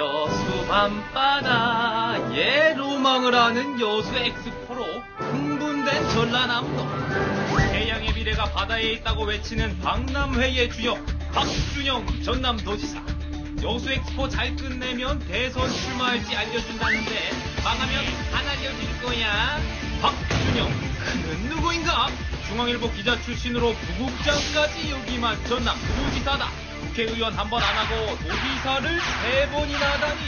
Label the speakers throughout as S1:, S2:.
S1: 여수 밤바다 로망을 하는 여수 엑스포로 흥분된 전라남도. 해양의 미래가 바다에 있다고 외치는 박람회의 주역 박준영 전남도지사. 여수 엑스포 잘 끝내면 대선 출마할지 알려준다는데 망하면 안 알려줄 거야. 박준영 그는 누구인가? 중앙일보 기자 출신으로 부국장까지 역임한 전남도지사다. 국회의원 한 번 안 하고 도지사를 3번이나 하다니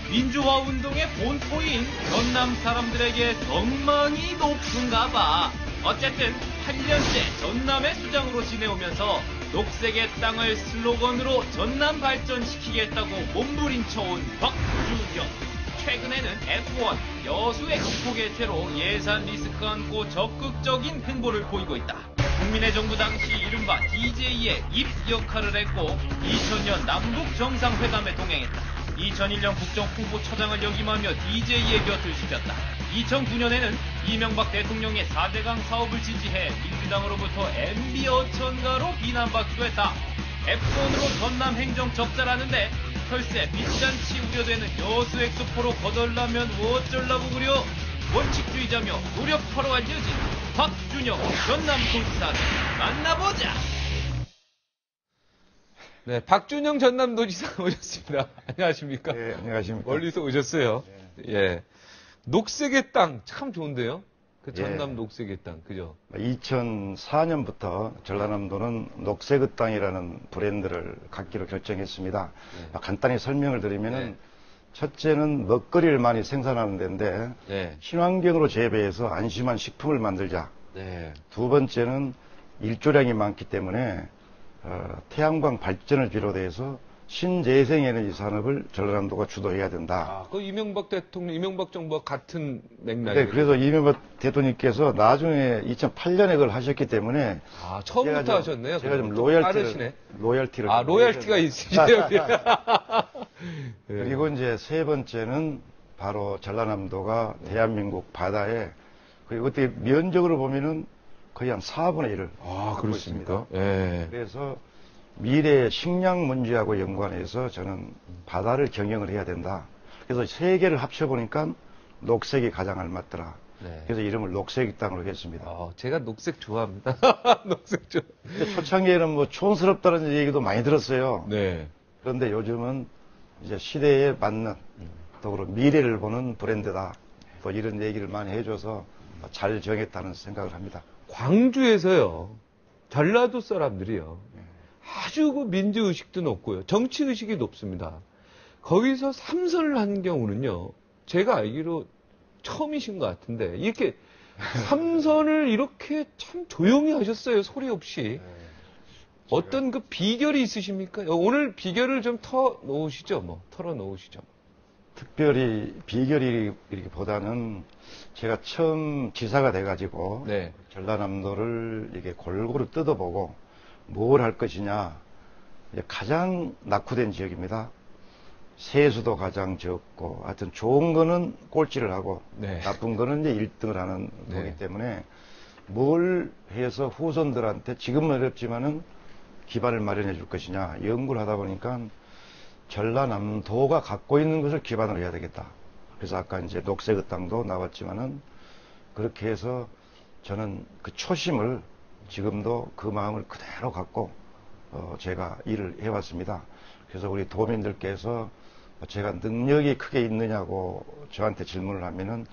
S1: 민주화 운동의 본토인 전남 사람들에게 성망이 높은가 봐. 어쨌든 8년째 전남의 수장으로 지내오면서 녹색의 땅을 슬로건으로 전남 발전시키겠다고 몸부림쳐온 박준영. 최근에는 F1 여수 엑스포 개최로 예산 리스크 안고 적극적인 행보를 보이고 있다. 국민의 정부 당시 이른바 DJ의 입 역할을 했고 2000년 남북 정상회담에 동행했다. 2001년 국정홍보처장을 역임하며 DJ의 곁을 지켰다. 2009년에는 이명박 대통령의 4대강 사업을 지지해 민주당으로부터 MB 어천가로 비난받기도 했다. F1으로 전남 행정 적자라는데 혈세 빚잔치 우려되는 여수 엑스포로 거덜나면 어쩌려고 그려. 원칙주의자며 노력파로 알려진 박준영 전남도지사를 만나보자.
S2: 네, 박준영 전남도지사 오셨습니다. 안녕하십니까?
S3: 네, 안녕하십니까?
S2: 멀리서 오셨어요.
S3: 네.
S2: 예. 녹색의 땅 참 좋은데요? 그 전남
S3: 예.
S2: 녹색의 땅, 그죠?
S3: 2004년부터 전라남도는 녹색의 땅이라는 브랜드를 갖기로 결정했습니다.
S2: 네.
S3: 간단히 설명을 드리면은
S2: 네.
S3: 첫째는 먹거리를 많이 생산하는 데인데
S2: 네.
S3: 친환경으로 재배해서 안심한 식품을 만들자.
S2: 네.
S3: 두 번째는 일조량이 많기 때문에 태양광 발전을 비롯해서 신재생에너지 산업을 전라남도가 주도해야 된다.
S2: 아, 그 이명박 대통령, 이명박 정부와 같은 맥락이에요.
S3: 네, 그래서 이명박 대통령께서 나중에 2008년에 그걸 하셨기 때문에
S2: 아, 처음부터 하셨네요.
S3: 제가 좀
S2: 빠르시네.
S3: 로열티를
S2: 아, 로열티가 있으시네요. 네.
S3: 그리고 이제 세 번째는 바로 전라남도가 대한민국 바다에 그리고 그때 면적으로 보면은 거의 한 4분의 1을
S2: 아, 그렇습니까?
S3: 있습니다.
S2: 예.
S3: 그래서 미래 식량 문제하고 연관해서 저는 바다를 경영을 해야 된다. 그래서 세 개를 합쳐보니까 녹색이 가장 알맞더라.
S2: 네.
S3: 그래서 이름을 녹색 땅으로 했습니다.
S2: 제가 녹색 좋아합니다. 녹색 좋아.
S3: 근데 초창기에는 뭐 촌스럽다는 얘기도 많이 들었어요.
S2: 네.
S3: 그런데 요즘은 이제 시대에 맞는 또 미래를 보는 브랜드다. 또 이런 얘기를 많이 해줘서 잘 정했다는 생각을 합니다.
S2: 광주에서요, 전라도 사람들이요, 아주 그 민주의식도 높고요, 정치의식이 높습니다. 거기서 삼선을 한 경우는요, 제가 알기로 처음이신 것 같은데, 이렇게 삼선을 이렇게 참 조용히 하셨어요, 소리 없이. 어떤 그 비결이 있으십니까? 오늘 비결을 좀 털어놓으시죠.
S3: 특별히 비결이기보다는 제가 처음 지사가 돼가지고
S2: 네.
S3: 전라남도를 이렇게 골고루 뜯어보고 뭘 할 것이냐. 가장 낙후된 지역입니다. 세수도 가장 적고 하여튼 좋은 거는 꼴찌를 하고
S2: 네.
S3: 나쁜 거는 이제 1등을 하는
S2: 네.
S3: 거기 때문에 뭘 해서 후손들한테 지금은 어렵지만은 기반을 마련해 줄 것이냐 연구를 하다 보니까 전라남도가 갖고 있는 것을 기반으로 해야 되겠다. 그래서 아까 이제 녹색의 땅도 나왔지만은 그렇게 해서 저는 그 초심을 지금도 그 마음을 그대로 갖고 제가 일을 해왔습니다. 그래서 우리 도민들께서 제가 능력이 크게 있느냐고 저한테 질문을 하면은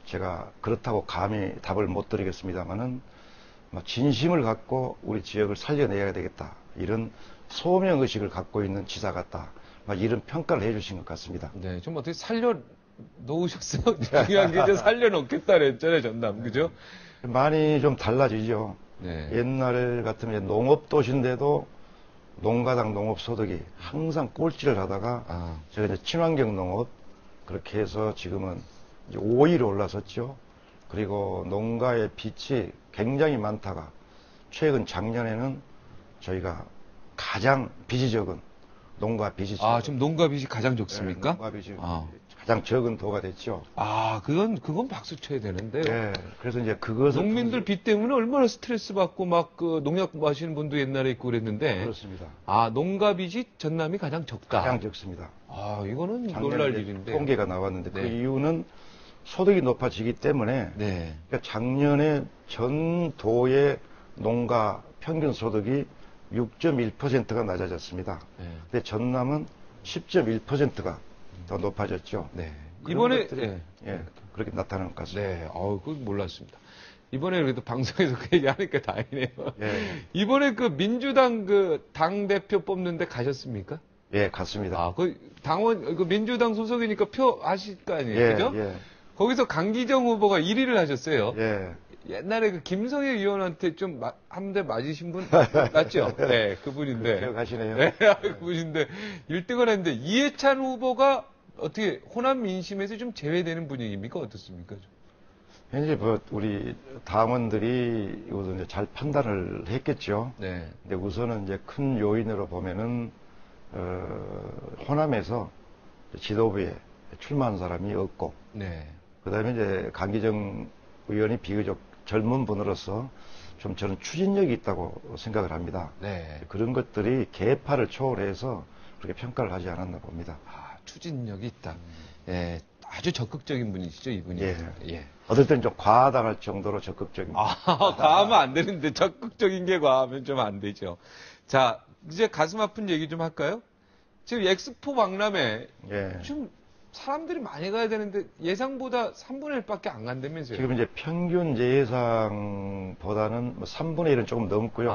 S3: 제가 그렇다고 감히 답을 못 드리겠습니다만은 진심을 갖고 우리 지역을 살려내야 되겠다. 이런 소명의식을 갖고 있는 지사 같다. 이런 평가를 해주신 것 같습니다.
S2: 네, 좀 어떻게 살려놓으셨어요? 중요한 게 이제 살려놓겠다 그랬잖아요, 전남. 그죠?
S3: 많이 좀 달라지죠.
S2: 네.
S3: 옛날 같으면 농업도시인데도 농가당 농업소득이 항상 꼴찌를 하다가 제가 이제 친환경 농업 그렇게 해서 지금은 이제 5위로 올라섰죠. 그리고 농가의 빚이 굉장히 많다가 최근 작년에는 저희가 가장 빚이 적은 농가 빚이
S2: 지금 농가 빚이 가장 적습니까?
S3: 농가 빚이
S2: 아.
S3: 가장 적은 도가 됐죠.
S2: 그건 박수 쳐야 되는데요.
S3: 네, 그래서 이제 그것을
S2: 농민들 빚 때문에 얼마나 스트레스 받고 막 그 농약 마시는 분도 옛날에 있고 그랬는데.
S3: 그렇습니다.
S2: 농가 빚이 전남이 가장 적다.
S3: 가장 적습니다.
S2: 이거는
S3: 작년에
S2: 놀랄
S3: 이제
S2: 일인데.
S3: 통계가 나왔는데 그
S2: 네.
S3: 이유는 소득이 높아지기 때문에
S2: 네.
S3: 그러니까 작년에 전 도의 농가 평균 소득이 6.1%가 낮아졌습니다.
S2: 네.
S3: 근데 전남은 10.1%가 더 높아졌죠.
S2: 네.
S3: 그런
S2: 이번에
S3: 것들이, 그렇게 나타나는 것 같습니다.
S2: 네. 그건 몰랐습니다. 이번에 그래도 방송에서 그 얘기하니까 다행이네요.
S3: 예.
S2: 이번에 그 민주당 그 당대표 뽑는데 가셨습니까?
S3: 예, 같습니다.
S2: 그 당원, 그 민주당 소속이니까 표 하실 거 아니에요?
S3: 예,
S2: 그죠?
S3: 예,
S2: 거기서 강기정 후보가 1위를 하셨어요.
S3: 예.
S2: 옛날에 그 김성애 의원한테 좀 한 대 맞으신 분 맞죠? 네, 그분인데.
S3: 기억하시네요.
S2: 네, 그분인데 1등을 했는데 이해찬 후보가 어떻게 호남 민심에서 좀 제외되는 분위기입니까? 어떻습니까?
S3: 현재 우리 당원들이 이것을 이제 잘 판단을 했겠죠.
S2: 네.
S3: 근데 우선은 이제 큰 요인으로 보면은 호남에서 지도부에 출마한 사람이 없고,
S2: 네.
S3: 그다음에 이제 강기정 의원이 비교적 젊은 분으로서 좀 저는 추진력이 있다고 생각을 합니다.
S2: 네.
S3: 그런 것들이 계파를 초월해서 그렇게 평가를 하지 않았나 봅니다.
S2: 추진력이 있다. 예. 아주 적극적인 분이시죠, 이분이.
S3: 예. 어떨 때는 좀 과하다할 정도로 적극적입니다.
S2: 과하면 안 되는데 적극적인 게 과하면 좀 안 되죠. 자, 이제 가슴 아픈 얘기 좀 할까요? 지금 엑스포 박람회
S3: 예.
S2: 좀 사람들이 많이 가야 되는데 예상보다 3분의 1밖에 안 간다면서요?
S3: 지금 이제 평균 예상보다는 뭐 3분의 1은 조금 넘고요.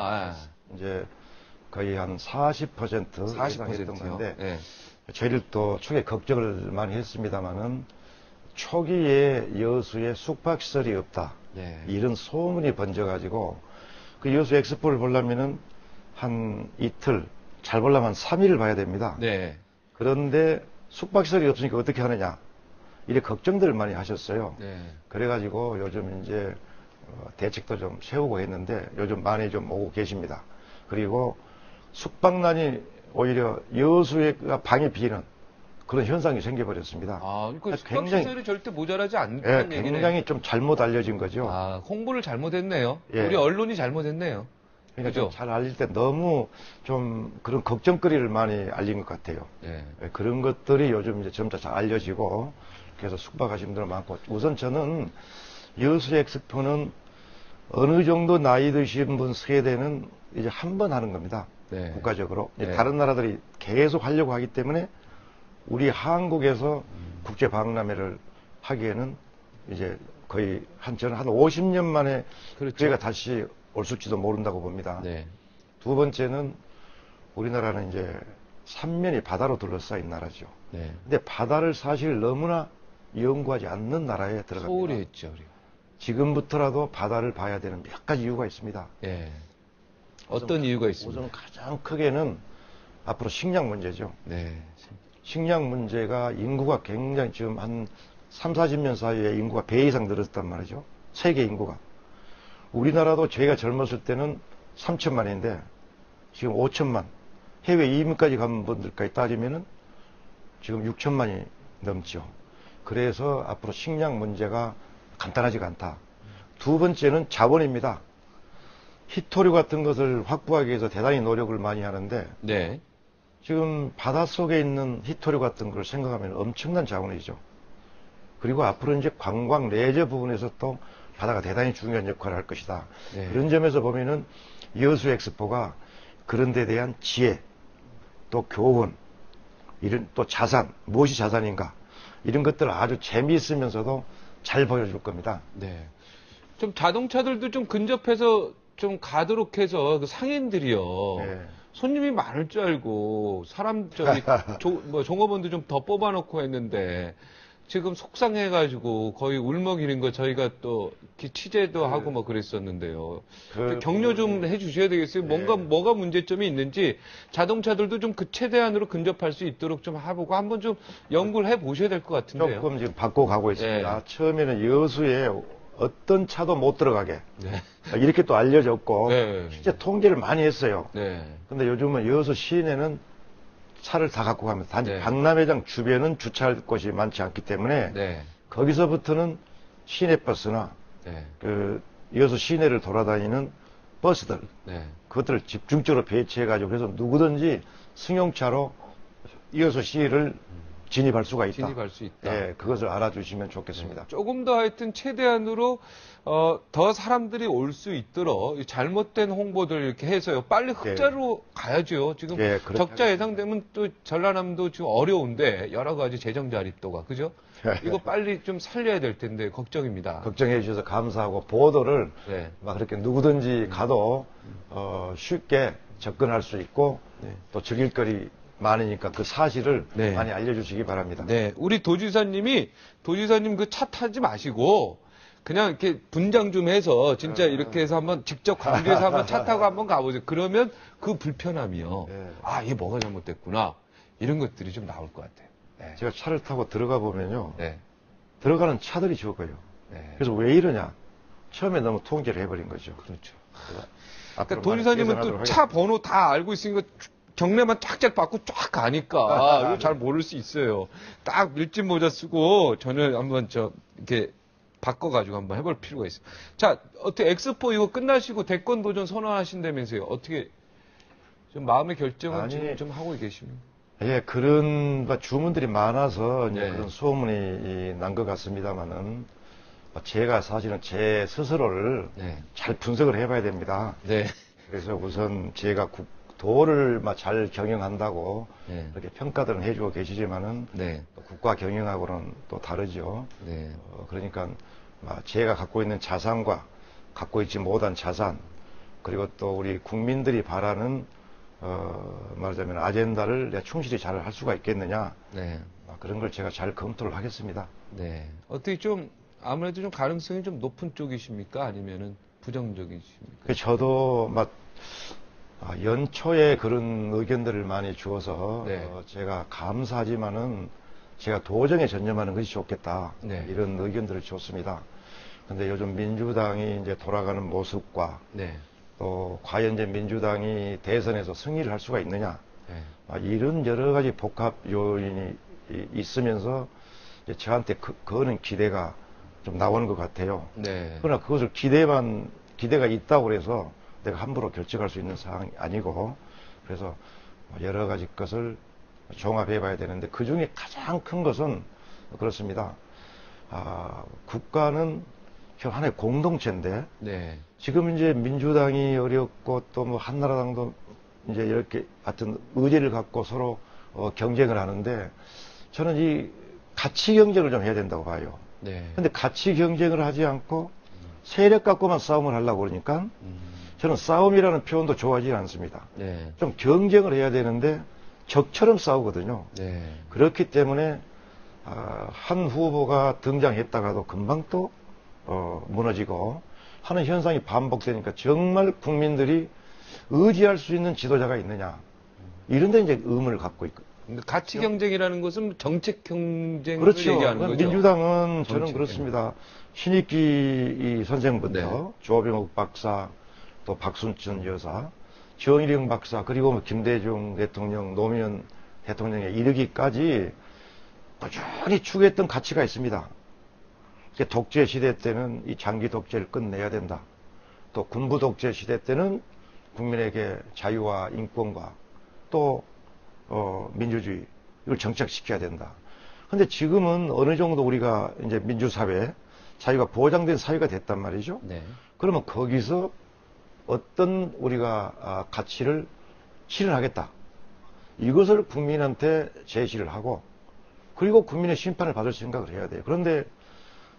S3: 이제 거의 한 40% 예상했던 건데,
S2: 네.
S3: 저희들 또 초기에 걱정을 많이 했습니다만은 초기에 여수에 숙박시설이 없다.
S2: 네.
S3: 이런 소문이 번져가지고 그 여수 엑스포를 보려면은 한 이틀, 잘 보려면 3일을 봐야 됩니다.
S2: 네.
S3: 그런데 숙박시설이 없으니까 어떻게 하느냐. 이래 걱정들을 많이 하셨어요.
S2: 네.
S3: 그래가지고 요즘 이제 대책도 좀 세우고 했는데 요즘 많이 좀 오고 계십니다. 그리고 숙박난이 오히려 여수의 방이 비는 그런 현상이 생겨버렸습니다.
S2: 그러니까 숙박시설이 절대 모자라지 않다는 얘기네.
S3: 굉장히 좀 잘못 알려진 거죠.
S2: 홍보를 잘못했네요.
S3: 예.
S2: 우리 언론이 잘못했네요.
S3: 그러니까
S2: 그죠?
S3: 좀 잘 알릴 때 너무 좀 그런 걱정거리를 많이 알린 것 같아요.
S2: 네.
S3: 그런 것들이 요즘 이제 점차 잘 알려지고 그래서 숙박하시는 분들 많고 우선 저는 여수 엑스포는 어느 정도 나이 드신 분 세대는 이제 한 번 하는 겁니다.
S2: 네.
S3: 국가적으로.
S2: 네.
S3: 다른 나라들이 계속 하려고 하기 때문에 우리 한국에서 국제 박람회를 하기에는 이제 거의 저는 한 50년 만에
S2: 그렇죠.
S3: 기회가 다시 올수지도 모른다고 봅니다.
S2: 네.
S3: 두 번째는 우리나라는 이제 삼면이 바다로 둘러싸인 나라죠.
S2: 네.
S3: 근데 바다를 사실 너무나 연구하지 않는 나라에 들어갑니다.
S2: 소홀히 했죠, 우리가.
S3: 지금부터라도 바다를 봐야 되는 몇 가지 이유가 있습니다.
S2: 예. 어떤 이유가 있습니까?
S3: 우선 가장 크게는 앞으로 식량 문제죠.
S2: 네.
S3: 식량 문제가 인구가 굉장히 지금 한 3, 40년 사이에 인구가 배 이상 늘었단 말이죠. 세계 인구가. 우리나라도 저희가 젊었을 때는 3천만인데 지금 5천만. 해외 이민까지 간 분들까지 따지면은 지금 6천만이 넘죠. 그래서 앞으로 식량 문제가 간단하지가 않다. 두 번째는 자본입니다. 희토류 같은 것을 확보하기 위해서 대단히 노력을 많이 하는데
S2: 네.
S3: 지금 바닷속에 있는 희토류 같은 걸 생각하면 엄청난 자원이죠. 그리고 앞으로 이제 관광 레저 부분에서 또 바다가 대단히 중요한 역할을 할 것이다.
S2: 네.
S3: 그런 점에서 보면은 여수 엑스포가 그런 데 대한 지혜, 또 교훈, 이런 또 자산, 무엇이 자산인가 이런 것들을 아주 재미있으면서도 잘 보여줄 겁니다.
S2: 네. 좀 자동차들도 좀 근접해서 좀 가도록 해서 그 상인들이요.
S3: 네.
S2: 손님이 많을 줄 알고 사람 종업원도 좀 더 뽑아놓고 했는데 지금 속상해가지고 거의 울먹이는 거 저희가 또 취재도 하고 뭐 그랬었는데요. 격려 좀 해주셔야 되겠어요. 뭐가 문제점이 있는지 자동차들도 좀 그 최대한으로 근접할 수 있도록 좀 해보고 한번 좀 연구를 해보셔야 될 것 같은데요.
S3: 조금 지금 바꿔가고 있습니다. 처음에는 여수에 어떤 차도 못 들어가게 이렇게 또 알려졌고 실제 통계를 많이 했어요. 근데 요즘은 여수 시내는 차를 다 갖고 가면서 단지
S2: 네.
S3: 박람회장 주변은 주차할 곳이 많지 않기 때문에
S2: 네.
S3: 거기서부터는 시내버스나
S2: 네.
S3: 이어서 시내를 돌아다니는 버스들
S2: 네.
S3: 그것들을 집중적으로 배치해가지고 그래서 누구든지 승용차로 이어서 시를 진입할 수가 있다.
S2: 진입할 수 있다.
S3: 예, 그것을 알아주시면 좋겠습니다.
S2: 조금 더 하여튼 최대한으로 더 사람들이 올 수 있도록 이 잘못된 홍보들 이렇게 해서요. 빨리 흑자로 가야죠. 지금
S3: 예, 그렇게
S2: 적자 예상되면 또 전라남도 지금 어려운데 여러 가지 재정 자립도가 그죠? 이거 빨리 좀 살려야 될 텐데 걱정입니다.
S3: 걱정해 주셔서 감사하고 보도를
S2: 네.
S3: 막 그렇게 누구든지 가도 쉽게 접근할 수 있고
S2: 네.
S3: 또 즐길 거리 많으니까 그 사실을
S2: 네.
S3: 많이 알려주시기 바랍니다.
S2: 네, 우리 도지사님 그 차 타지 마시고 그냥 이렇게 분장 좀 해서 진짜 이렇게 해서 한번 직접 광주에서 한번 차 타고 한번 가보세요. 그러면 그 불편함이요.
S3: 네.
S2: 아, 이게 뭐가 잘못됐구나. 이런 것들이 좀 나올 것 같아요. 네.
S3: 제가 차를 타고 들어가 보면요.
S2: 네.
S3: 들어가는 차들이 적어요.
S2: 네.
S3: 그래서 왜 이러냐. 처음에 너무 통제를 해버린 거죠.
S2: 그렇죠.
S3: 앞으로
S2: 그러니까 도지사님은
S3: 많이
S2: 또
S3: 개선하도록
S2: 차 번호 다 알고 있으니까 경례만 쫙쫙 받고 쫙 가니까 이거 잘 모를 수 있어요. 딱 밀짚 모자 쓰고 저는 한번 이렇게 바꿔가지고 한번 해볼 필요가 있어요. 자, 어떻게 엑스포 이거 끝나시고 대권 도전 선언하신다면서요? 어떻게 좀 마음의 결정은
S3: 아니,
S2: 지금 좀 하고 계십니까?
S3: 예, 그런 주문들이 많아서 이제
S2: 네.
S3: 그런 소문이 난 것 같습니다만은 제가 사실은 제 스스로를
S2: 네.
S3: 잘 분석을 해봐야 됩니다.
S2: 네.
S3: 그래서 우선 제가 도를 잘 경영한다고
S2: 네.
S3: 이렇게 평가들은 해주고 계시지만은
S2: 네.
S3: 국가 경영하고는 또 다르죠.
S2: 네.
S3: 그러니까 제가 갖고 있는 자산과 갖고 있지 못한 자산 그리고 또 우리 국민들이 바라는 말하자면 아젠다를 내가 충실히 잘 할 수가 있겠느냐
S2: 네.
S3: 그런 걸 제가 잘 검토를 하겠습니다.
S2: 네. 어떻게 좀 아무래도 좀 가능성이 좀 높은 쪽이십니까? 아니면은 부정적이십니까?
S3: 저도 연초에 그런 의견들을 많이 주어서
S2: 네.
S3: 제가 감사하지만은 제가 도정에 전념하는 것이 좋겠다
S2: 네.
S3: 이런 의견들을 줬습니다. 근데 요즘 민주당이 이제 돌아가는 모습과
S2: 네.
S3: 또 과연 이제 민주당이 대선에서 승리를 할 수가 있느냐
S2: 네.
S3: 이런 여러 가지 복합 요인이 있으면서 이제 저한테 그거는 기대가 좀 나오는 것 같아요.
S2: 네.
S3: 그러나 그것을 기대가 있다고 해서 내가 함부로 결정할 수 있는 상황이 아니고 그래서 여러 가지 것을 종합해 봐야 되는데 그 중에 가장 큰 것은 그렇습니다. 국가는 하나의 공동체인데
S2: 네.
S3: 지금 이제 민주당이 어렵고 또 한나라당도 이제 이렇게 하여튼 의지를 갖고 서로 경쟁을 하는데 저는 이 가치 경쟁을 좀 해야 된다고 봐요.
S2: 네.
S3: 근데 가치 경쟁을 하지 않고 세력 갖고만 싸움을 하려고 그러니까 저는 싸움이라는 표현도 좋아하지 않습니다.
S2: 네.
S3: 좀 경쟁을 해야 되는데 적처럼 싸우거든요.
S2: 네.
S3: 그렇기 때문에 한 후보가 등장했다가도 금방 또 무너지고 하는 현상이 반복되니까 정말 국민들이 의지할 수 있는 지도자가 있느냐 이런 데 이제 의문을 갖고 있고
S2: 근데 가치 경쟁이라는 것은 정책 경쟁을
S3: 그렇죠.
S2: 얘기하는 거죠.
S3: 민주당은 저는
S2: 정책
S3: 그렇습니다. 신익기 선생부터
S2: 네.
S3: 조병욱 박사 또 박순천 여사 정일영 박사 그리고 김대중 대통령 노무현 대통령에 이르기까지 꾸준히 추구했던 가치가 있습니다. 독재 시대 때는 이 장기 독재를 끝내야 된다. 또 군부 독재 시대 때는 국민에게 자유와 인권과 또 민주주의 이걸 정착시켜야 된다. 근데 지금은 어느 정도 우리가 이제 민주사회 자유가 보장된 사회가 됐단 말이죠.
S2: 네.
S3: 그러면 거기서 어떤 우리가 가치를 실현하겠다. 이것을 국민한테 제시를 하고 그리고 국민의 심판을 받을 생각을 해야 돼요. 그런데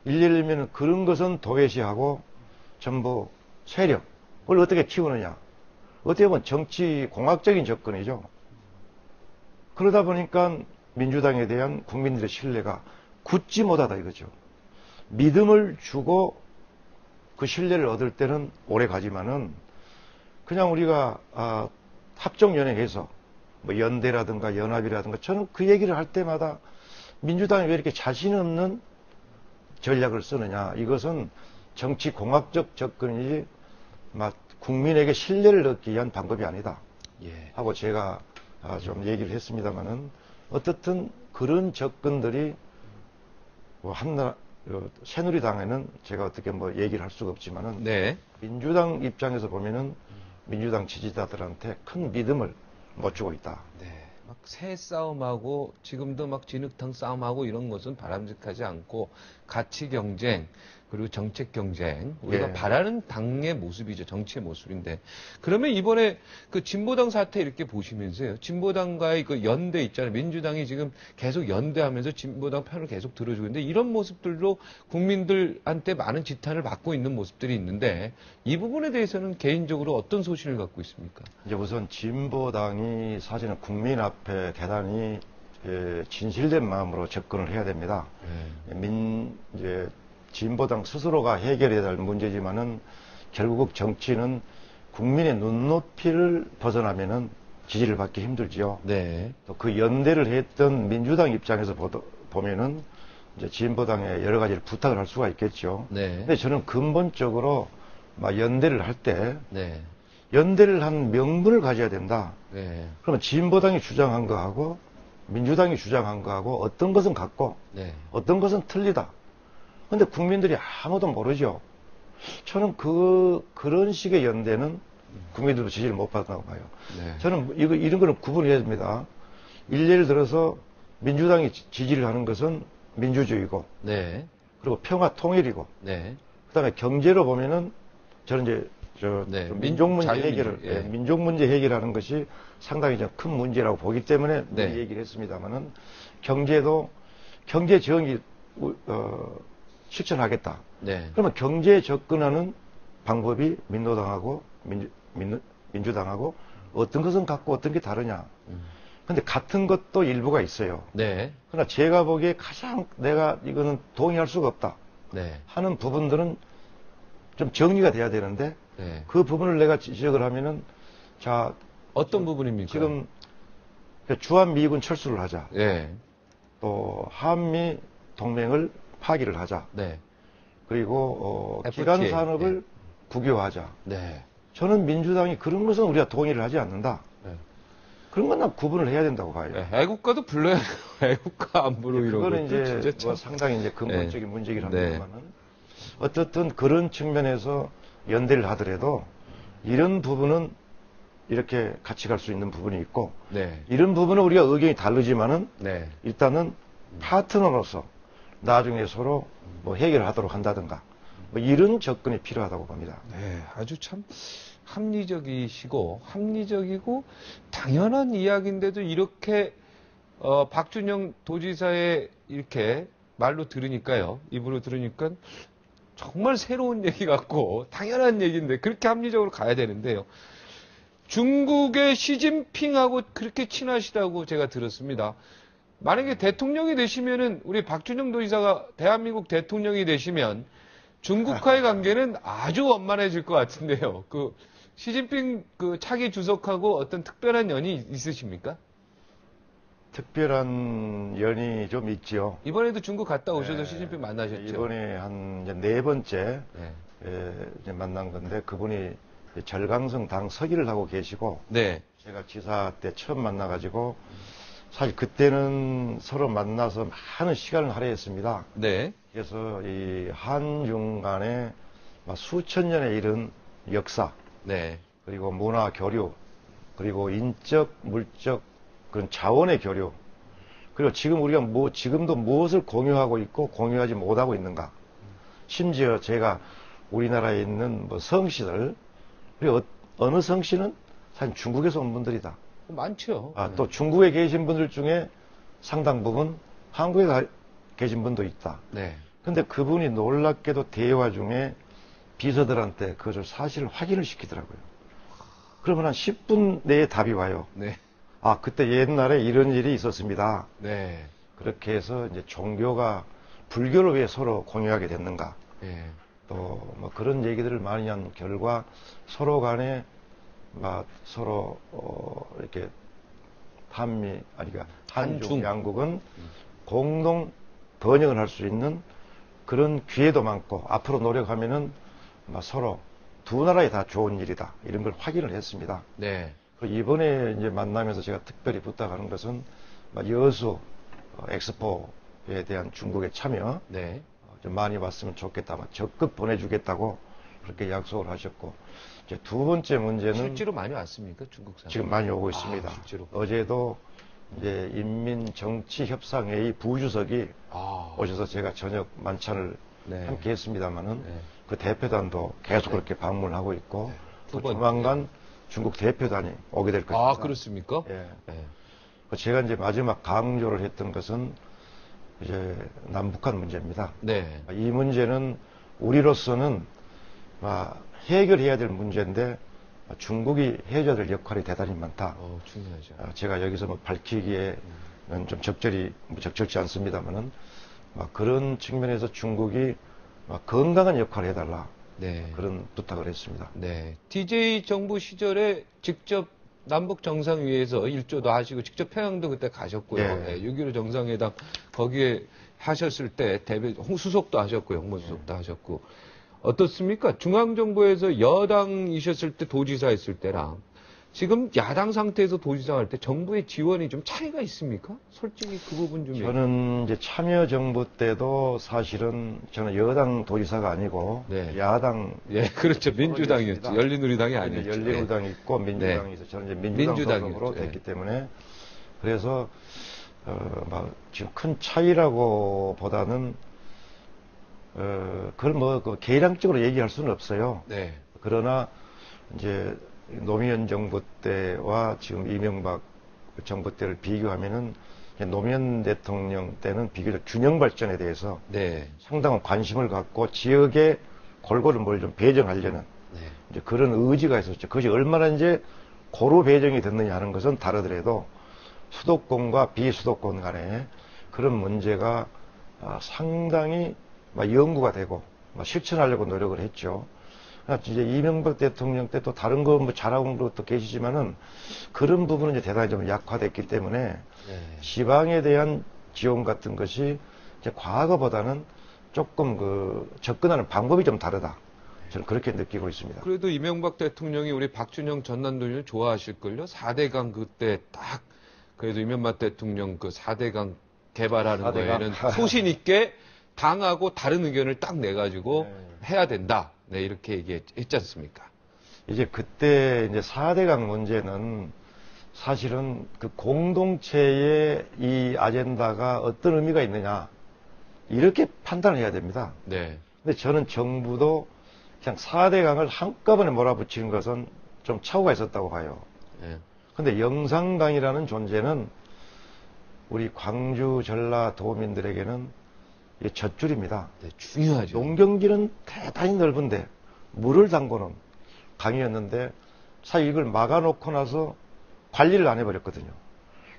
S3: 일례를 들면 그런 것은 도외시하고 전부 세력을 어떻게 키우느냐. 어떻게 보면 정치 공학적인 접근이죠. 그러다 보니까 민주당에 대한 국민들의 신뢰가 굳지 못하다 이거죠. 믿음을 주고 그 신뢰를 얻을 때는 오래 가지만은 그냥 우리가 합종연행해서 뭐 연대라든가 연합이라든가 저는 그 얘기를 할 때마다 민주당이 왜 이렇게 자신 없는 전략을 쓰느냐. 이것은 정치 공학적 접근이지 국민에게 신뢰를 얻기 위한 방법이 아니다.
S2: 예.
S3: 하고 제가 좀 얘기를 했습니다만은 어떻든 그런 접근들이 뭐 새누리당에는 제가 어떻게 뭐 얘기를 할 수가 없지만은
S2: 네.
S3: 민주당 입장에서 보면은 민주당 지지자들한테 큰 믿음을 못 주고 있다.
S2: 네. 막 새 싸움하고 지금도 막 진흙탕 싸움하고 이런 것은 바람직하지 않고 가치 경쟁 그리고 정책 경쟁 우리가
S3: 예.
S2: 바라는 당의 모습이죠. 정치의 모습인데 그러면 이번에 그 진보당 사태 이렇게 보시면서요. 진보당과의 그 연대 있잖아요. 민주당이 지금 계속 연대하면서 진보당 편을 계속 들어주고 있는데 이런 모습들도 국민들한테 많은 지탄을 받고 있는 모습들이 있는데 이 부분에 대해서는 개인적으로 어떤 소신을 갖고 있습니까?
S3: 이제 우선 진보당이 사실은 국민 앞에 대단히 진실된 마음으로 접근을 해야 됩니다. 이제 진보당 스스로가 해결해야 할 문제지만은 결국 정치는 국민의 눈높이를 벗어나면은 지지를 받기 힘들지요.
S2: 네.
S3: 또 그 연대를 했던 민주당 입장에서 보면은 이제 진보당에 여러 가지를 부탁을 할 수가 있겠죠.
S2: 네.
S3: 근데 저는 근본적으로 막 연대를 할 때
S2: 네.
S3: 연대를 한 명분을 가져야 된다.
S2: 네.
S3: 그러면 진보당이 주장한 거하고 민주당이 주장한 거하고 어떤 것은 같고
S2: 네.
S3: 어떤 것은 틀리다. 근데 국민들이 아무도 모르죠. 저는 그런 식의 연대는 국민들도 지지를 못 받는다고 봐요.
S2: 네.
S3: 저는 이런 거는 구분해야 됩니다. 예를 들어서 민주당이 지지를 하는 것은 민주주의고,
S2: 네.
S3: 그리고 평화 통일이고,
S2: 네.
S3: 그 다음에 경제로 보면은 저는 이제
S2: 네.
S3: 민족 문제
S2: 자유민주,
S3: 해결을,
S2: 예.
S3: 민족 문제 해결하는 것이 상당히 좀 큰 문제라고 보기 때문에
S2: 네.
S3: 얘기를 했습니다만은 경제도 경제 정의 실천하겠다.
S2: 네.
S3: 그러면 경제에 접근하는 방법이 민노당하고 민주당하고 어떤 것은 같고 어떤 게 다르냐. 근데 같은 것도 일부가 있어요.
S2: 네.
S3: 그러나 제가 보기에 가장 내가 이거는 동의할 수가 없다
S2: 네.
S3: 하는 부분들은 좀 정리가 돼야 되는데
S2: 네.
S3: 그 부분을 내가 지적을 하면은 자
S2: 어떤 부분입니까?
S3: 지금 주한미군 철수를 하자.
S2: 네.
S3: 또 한미 동맹을 파기를 하자.
S2: 네.
S3: 그리고
S2: FTA,
S3: 기간 산업을
S2: 예.
S3: 국유화하자.
S2: 네.
S3: 저는 민주당이 그런 것은 우리가 동의를 하지 않는다.
S2: 네.
S3: 그런 건 난 구분을 해야 된다고 봐요.
S2: 네. 애국가도 불러야 돼요. 애국가 안부로 이런
S3: 그거는
S2: 것도
S3: 이제
S2: 진짜 참.
S3: 뭐 상당히 이제 근본적인 문제긴
S2: 네.
S3: 합니다만은 어떻든 그런 측면에서 연대를 하더라도 이런 부분은 이렇게 같이 갈 수 있는 부분이 있고
S2: 네.
S3: 이런 부분은 우리가 의견이 다르지만은
S2: 네.
S3: 일단은 파트너로서 나중에 서로 뭐 해결하도록 한다든가 뭐 이런 접근이 필요하다고 봅니다.
S2: 네. 아주 참 합리적이시고 합리적이고 당연한 이야기인데도 이렇게 박준영 도지사의 이렇게 말로 들으니까요. 입으로 들으니까 정말 새로운 얘기 같고 당연한 얘기인데 그렇게 합리적으로 가야 되는데요. 중국의 시진핑하고 그렇게 친하시다고 제가 들었습니다. 만약에 대통령이 되시면은 우리 박준영 도지사가 대한민국 대통령이 되시면 중국과의 관계는 아주 원만해질 것 같은데요. 그 시진핑 그 차기 주석하고 어떤 특별한 연이 있으십니까?
S3: 특별한 연이 좀 있지요.
S2: 이번에도 중국 갔다 오셔서
S3: 네,
S2: 시진핑 만나셨죠?
S3: 이번에 한 이제 네 번째
S2: 네.
S3: 이제 만난 건데 그분이 절강성 당 서기를 하고 계시고
S2: 네.
S3: 제가 지사 때 처음 만나가지고 사실 그때는 서로 만나서 많은 시간을 할애했습니다.
S2: 네.
S3: 그래서 이 한중 간의 수천 년에 이른 역사,
S2: 네.
S3: 그리고 문화 교류, 그리고 인적, 물적 그런 자원의 교류, 그리고 지금 우리가 지금도 무엇을 공유하고 있고 공유하지 못하고 있는가. 심지어 제가 우리나라에 있는 뭐 성씨들, 그리고 어느 성씨는 사실 중국에서 온 분들이다.
S2: 많죠.
S3: 또 중국에 계신 분들 중에 상당 부분 한국에 계신 분도 있다.
S2: 네.
S3: 근데 그분이 놀랍게도 대화 중에 비서들한테 그것을 사실을 확인을 시키더라고요. 그러면 한 10분 내에 답이 와요.
S2: 네.
S3: 아, 그때 옛날에 이런 일이 있었습니다.
S2: 네.
S3: 그렇게 해서 이제 종교가 불교를 왜 서로 공유하게 됐는가.
S2: 네.
S3: 또 뭐 그런 얘기들을 많이 한 결과 서로 간에 서로 이렇게 그러니까 한중 양국은 공동 번영을 할 수 있는 그런 기회도 많고 앞으로 노력하면은 서로 두 나라에 다 좋은 일이다 이런 걸 확인을 했습니다.
S2: 네.
S3: 이번에 이제 만나면서 제가 특별히 부탁하는 것은 여수 엑스포에 대한 중국의 참여
S2: 네.
S3: 좀 많이 왔으면 좋겠다. 적극 보내주겠다고 그렇게 약속을 하셨고, 이제 두 번째 문제는
S2: 실제로 많이 왔습니까? 중국 사람?
S3: 지금 많이 오고 있습니다.
S2: 실제로.
S3: 어제도 이제 인민정치협상회의 부주석이 오셔서 제가 저녁 만찬을
S2: 네.
S3: 함께 했습니다만은
S2: 네.
S3: 그 대표단도 계속 그렇게 방문하고 있고,
S2: 두
S3: 또
S2: 번.
S3: 조만간 중국 대표단이 오게 될 것입니다.
S2: 아, 그렇습니까?
S3: 예.
S2: 네.
S3: 제가 이제 마지막 강조를 했던 것은 이제 남북한 문제입니다.
S2: 네.
S3: 이 문제는 우리로서는 해결해야 될 문제인데 중국이 해줘야 될 역할이 대단히 많다.
S2: 중요하죠.
S3: 제가 여기서 밝히기에는 좀 적절치 않습니다만은 그런 측면에서 중국이 건강한 역할을 해달라.
S2: 네.
S3: 그런 부탁을 했습니다.
S2: 네. DJ 정부 시절에 직접 남북 정상회의에서 일조도 하시고 직접 평양도 그때 가셨고요.
S3: 네.
S2: 6.15 정상회담 거기에 하셨을 때 수석도 하셨고 홍보수석도 하셨고 어떻습니까? 중앙정부에서 여당이셨을 때 도지사 했을 때랑 지금 야당 상태에서 도지사 할 때 정부의 지원이 좀 차이가 있습니까? 솔직히 그 부분 좀
S3: 저는 이제 참여정부 때도 사실은 저는 여당 도지사가 아니고
S2: 네.
S3: 야당
S2: 그렇죠. 민주당이었죠. 열린우리당이 아니었죠.
S3: 열린우리당이 있고 민주당이 있어. 저는 이제 민주당 소속으로 됐기 때문에 그래서 지금 큰 차이라고 보다는 그걸 계량적으로 얘기할 수는 없어요.
S2: 네.
S3: 그러나 이제 노무현 정부 때와 지금 이명박 정부 때를 비교하면은 노무현 대통령 때는 비교적 균형 발전에 대해서
S2: 네.
S3: 상당한 관심을 갖고 지역에 골고루 뭘 좀 배정하려는 이제 그런 의지가 있었죠. 그것이 얼마나 이제 고루 배정이 됐느냐 하는 것은 다르더라도 수도권과 비수도권 간에 그런 문제가 상당히 연구가 되고 실천하려고 노력을 했죠. 이제 이명박 대통령 때 또 다른 거 잘하고 온 것도 계시지만은 그런 부분은 이제 대단히 좀 약화됐기 때문에 지방에 대한 지원 같은 것이 이제 과거보다는 조금 접근하는 방법이 좀 다르다. 저는 그렇게 느끼고 있습니다.
S2: 그래도 이명박 대통령이 우리 박준영 전남도를 좋아하실걸요? 4대강 그때 딱 그래도 이명박 대통령 그 4대강 개발하는
S3: 4대강.
S2: 거에는 소신 있게 당하고 다른 의견을 딱 내가지고 해야 된다. 네, 이렇게 얘기했지 않습니까?
S3: 이제 그때 이제 4대강 문제는 사실은 그 공동체의 이 아젠다가 어떤 의미가 있느냐 이렇게 판단을 해야 됩니다.
S2: 네.
S3: 근데 저는 정부도 그냥 4대강을 한꺼번에 몰아붙이는 것은 좀 착오가 있었다고 봐요.
S2: 네.
S3: 근데 영산강이라는 존재는 우리 광주 전라 도민들에게는 이게 젖줄입니다.
S2: 네, 중요하죠.
S3: 농경지는 대단히 넓은데 물을 담그는 강이었는데 사실 이걸 막아놓고 나서 관리를 안 해버렸거든요.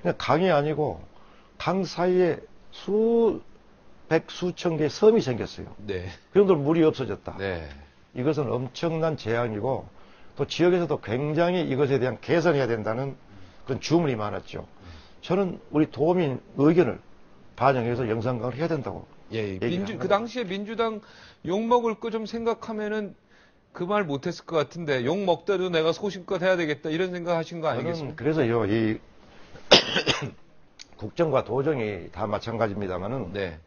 S3: 그냥 강이 아니고 강 사이에 수백 수천 개의 섬이 생겼어요.
S2: 네.
S3: 그 정도로 물이 없어졌다.
S2: 네.
S3: 이것은 엄청난 재앙이고 또 지역에서도 굉장히 이것에 대한 개선해야 된다는 그런 주문이 많았죠. 저는 우리 도민 의견을 반영해서 영산강을 해야 된다고.
S2: 그 당시에 민주당 욕먹을 거 좀 생각하면은 그 말 못했을 것 같은데 욕 먹더라도 내가 소신껏 해야 되겠다 이런 생각 하신 거 아니겠습니까?
S3: 그래서요, 이 국정과 도정이 다 마찬가지입니다만은
S2: 네.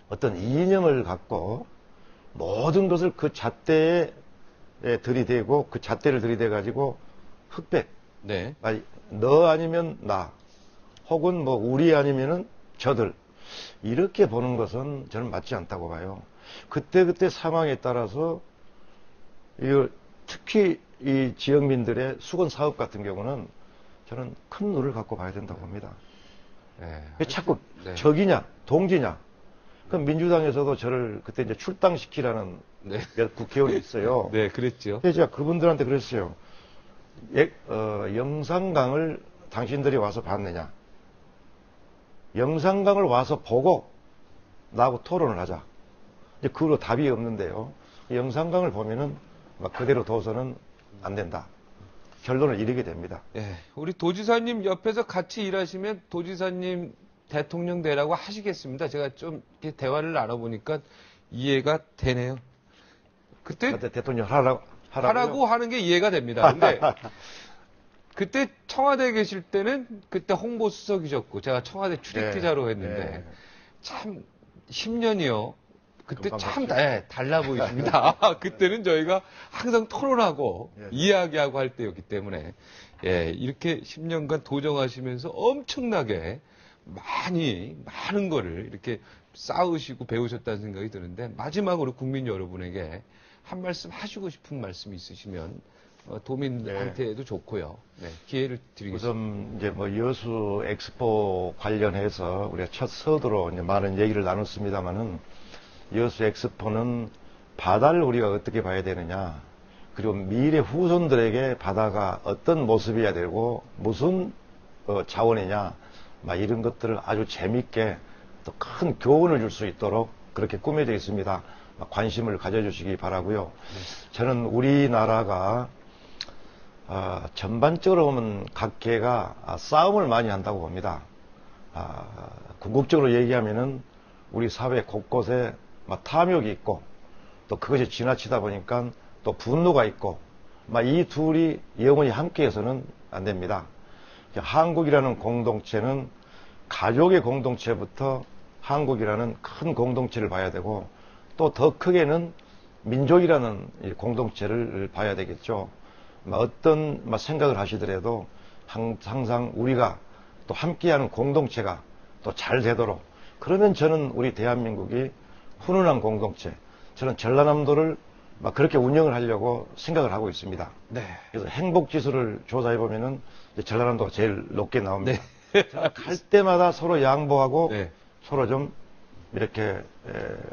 S3: 어떤 이념을 갖고 모든 것을 그 잣대에 들이대고 그 잣대를 들이대 가지고 흑백.
S2: 네.
S3: 너 아니면 나 혹은 우리 아니면은 저들 이렇게 보는 것은 저는 맞지 않다고 봐요. 그때그때 상황에 따라서 특히 이 지역민들의 수건 사업 같은 경우는 저는 큰 눈을 갖고 봐야 된다고 봅니다.
S2: 네.
S3: 왜 자꾸
S2: 네.
S3: 적이냐 동지냐. 그럼 민주당에서도 저를 그때 이제 출당시키라는
S2: 네.
S3: 몇 국회의원이 있어요.
S2: 네, 그랬죠.
S3: 그래서 제가 그분들한테 그랬어요. 영산강을 당신들이 와서 봤느냐. 영산강을 와서 보고 나하고 토론을 하자. 이제 그걸로 답이 없는데요. 영산강을 보면은 그대로 둬서는 안 된다. 결론을 이르게 됩니다.
S2: 예, 우리 도지사님 옆에서 같이 일하시면 도지사님 대통령 되라고 하시겠습니다. 제가 좀 이렇게 대화를 나눠보니까 이해가 되네요. 그때
S3: 대통령 하라고
S2: 하라고 하는 게 이해가 됩니다. 근데 그때 청와대에 계실 때는 그때 홍보수석이셨고 제가 청와대
S3: 네.
S2: 출입기자로 했는데
S3: 네.
S2: 참 10년이요. 그때
S3: 금방
S2: 참
S3: 갔죠.
S2: 달라 보이십니다. 그때는 저희가 항상 토론하고
S3: 예.
S2: 이야기하고 할 때였기 때문에 예, 이렇게 10년간 도정하시면서 엄청나게 많은 거를 이렇게 쌓으시고 배우셨다는 생각이 드는데 마지막으로 국민 여러분에게 한 말씀 하시고 싶은 말씀이 있으시면 도민한테도 좋고요. 네, 기회를 드리겠습니다.
S3: 우선 이제 뭐 여수 엑스포 관련해서 우리가 첫 서두로 이제 많은 얘기를 나눴습니다만은 여수 엑스포는 바다를 우리가 어떻게 봐야 되느냐, 그리고 미래 후손들에게 바다가 어떤 모습이어야 되고 무슨 자원이냐, 막 이런 것들을 아주 재밌게 또 큰 교훈을 줄 수 있도록 그렇게 꾸며져 있습니다. 관심을 가져주시기 바라고요. 저는 우리나라가 전반적으로 보면 각계가 싸움을 많이 한다고 봅니다. 궁극적으로 얘기하면은 우리 사회 곳곳에 막 탐욕이 있고 또 그것이 지나치다 보니까 또 분노가 있고 막 이 둘이 영원히 함께해서는 안 됩니다. 한국이라는 공동체는 가족의 공동체부터 한국이라는 큰 공동체를 봐야 되고 또 더 크게는 민족이라는 이 공동체를 봐야 되겠죠. 어떤 생각을 하시더라도 항상 우리가 또 함께하는 공동체가 또 잘 되도록, 그러면 저는 우리 대한민국이 훈훈한 공동체, 저는 전라남도를 그렇게 운영을 하려고 생각을 하고 있습니다.
S2: 네.
S3: 그래서 행복지수를 조사해 보면은 전라남도가 제일 높게 나옵니다.
S2: 네.
S3: 갈 때마다 서로 양보하고
S2: 네.
S3: 서로 좀 이렇게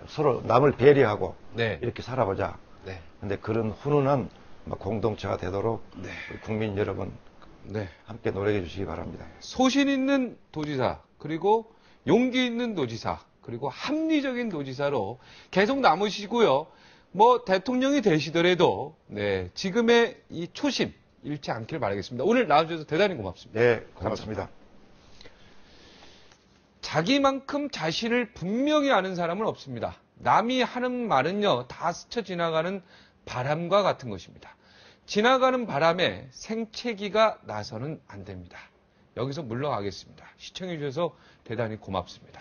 S3: 서로 남을 배려하고
S2: 네.
S3: 이렇게 살아보자.
S2: 네.
S3: 근데 그런 훈훈한 공동체가 되도록
S2: 네.
S3: 국민 여러분
S2: 네.
S3: 함께 노력해 주시기 바랍니다.
S2: 소신 있는 도지사, 그리고 용기 있는 도지사, 그리고 합리적인 도지사로 계속 남으시고요. 대통령이 되시더라도, 네, 지금의 이 초심 잃지 않길 바라겠습니다. 오늘 나와주셔서 대단히 고맙습니다.
S3: 네, 고맙습니다.
S2: 자기만큼 자신을 분명히 아는 사람은 없습니다. 남이 하는 말은요, 다 스쳐 지나가는 바람과 같은 것입니다. 지나가는 바람에 생채기가 나서는 안 됩니다. 여기서 물러가겠습니다. 시청해주셔서 대단히 고맙습니다.